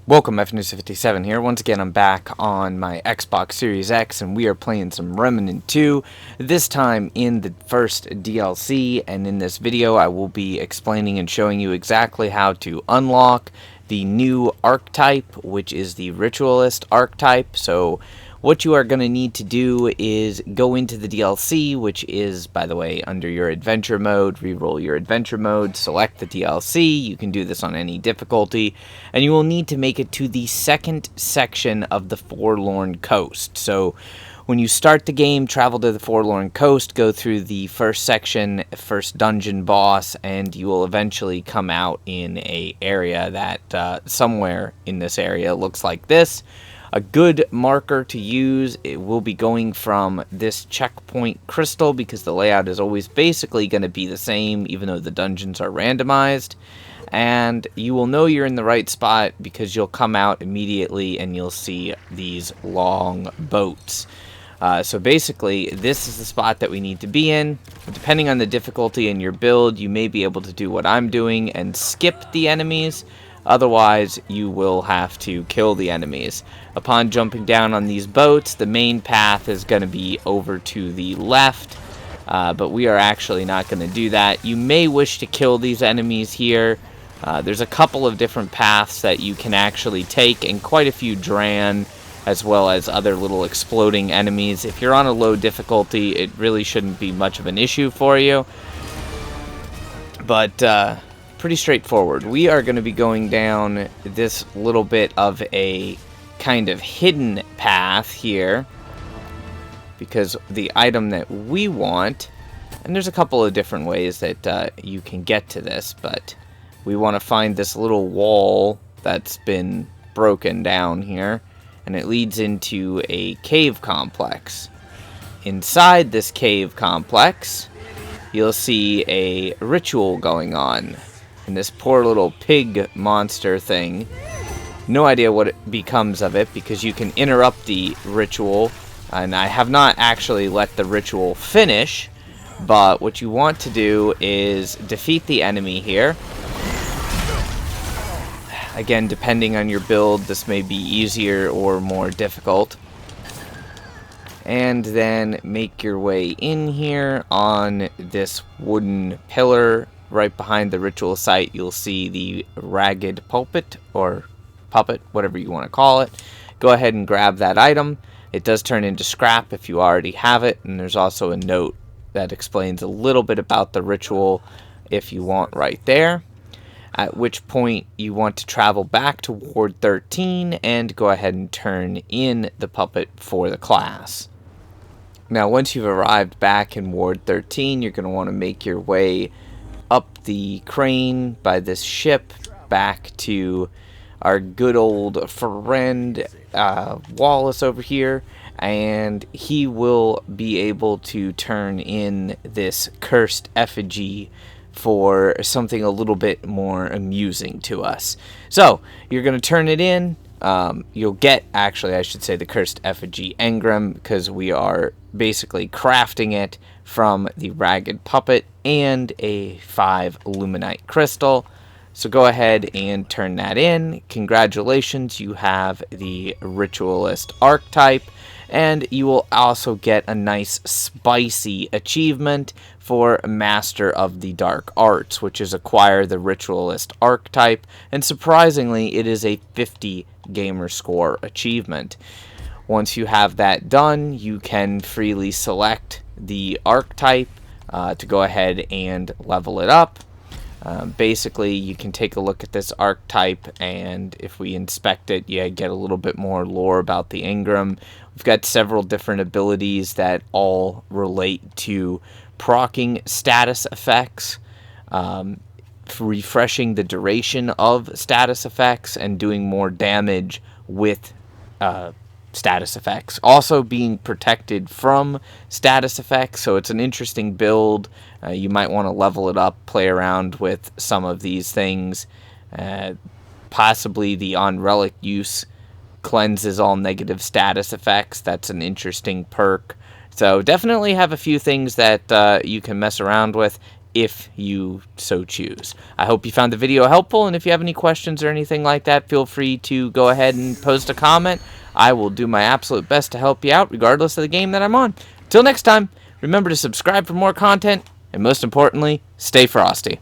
Welcome, FNews57 here. Once again, I'm back on my Xbox Series X, and we are playing some Remnant 2, this time in the first DLC, and in this video I will be explaining and showing you exactly how to unlock the new archetype, which is the Ritualist archetype. So what you are going to need to do is go into the DLC, which is, by the way, under your adventure mode, reroll your adventure mode, select the DLC. You can do this on any difficulty, and you will need to make it to the second section of the Forlon Coast. So when you start the game, travel to the Forlon Coast, go through the first section, first dungeon boss, and you will eventually come out in a area that somewhere in this area looks like this. A good marker to use, it will be going from this checkpoint crystal, because the layout is always basically going to be the same, even though the dungeons are randomized. And you will know you're in the right spot because you'll come out immediately and you'll see these long boats. So basically, this is the spot that we need to be in. Depending on the difficulty in your build, you may be able to do what I'm doing and skip the enemies. Otherwise, you will have to kill the enemies. Upon jumping down on these boats, the main path is going to be over to the left, but we are actually not going to do that. You may wish to kill these enemies here. There's a couple of different paths that you can actually take, and quite a few Dran, as well as other little exploding enemies. If you're on a low difficulty, it really shouldn't be much of an issue for you. But pretty straightforward. We are going to be going down this little bit of a kind of hidden path here, because the item that we want, and there's a couple of different ways that you can get to this, but we want to find this little wall that's been broken down here, and it leads into a cave complex. Inside this cave complex, you'll see a ritual going on. And this poor little pig monster thing, no idea what it becomes of it, because you can interrupt the ritual, and I have not actually let the ritual finish, but what you want to do is defeat the enemy here. Again, depending on your build, this may be easier or more difficult. And then make your way in here on this wooden pillar. Right behind the ritual site, you'll see the ragged pulpit, or puppet, whatever you want to call it. Go ahead and grab that item. It does turn into scrap if you already have it, and there's also a note that explains a little bit about the ritual if you want right there. At which point you want to travel back to Ward 13 and go ahead and turn in the puppet for the class. Now, once you've arrived back in Ward 13, you're going to want to make your way up the crane by this ship back to our good old friend Wallace over here, and he will be able to turn in this cursed effigy for something a little bit more amusing to us. So you're going to turn it in. You'll get, actually I should say, the cursed effigy engram, because we are basically crafting it from the ragged puppet and a 5 luminite crystal. So go ahead and turn that in. Congratulations, you have the Ritualist archetype, and you will also get a nice spicy achievement for Master of the Dark Arts, which is acquire the Ritualist archetype, and surprisingly it is a 50 gamer score achievement. Once you have that done, you can freely select the archetype to go ahead and level it up. Basically, you can take a look at this archetype, and if we inspect it, you get a little bit more lore about the engram. We've got several different abilities that all relate to proccing status effects, refreshing the duration of status effects, and doing more damage with status effects. Also being protected from status effects, so it's an interesting build. You might want to level it up, play around with some of these things. Possibly the on relic use cleanses all negative status effects. That's an interesting perk. So definitely have a few things that you can mess around with. if you so choose. I hope you found the video helpful, and if you have any questions or anything like that, feel free to go ahead and post a comment. I will do my absolute best to help you out, regardless of the game that I'm on. Till next time, remember to subscribe for more content, and most importantly, stay frosty.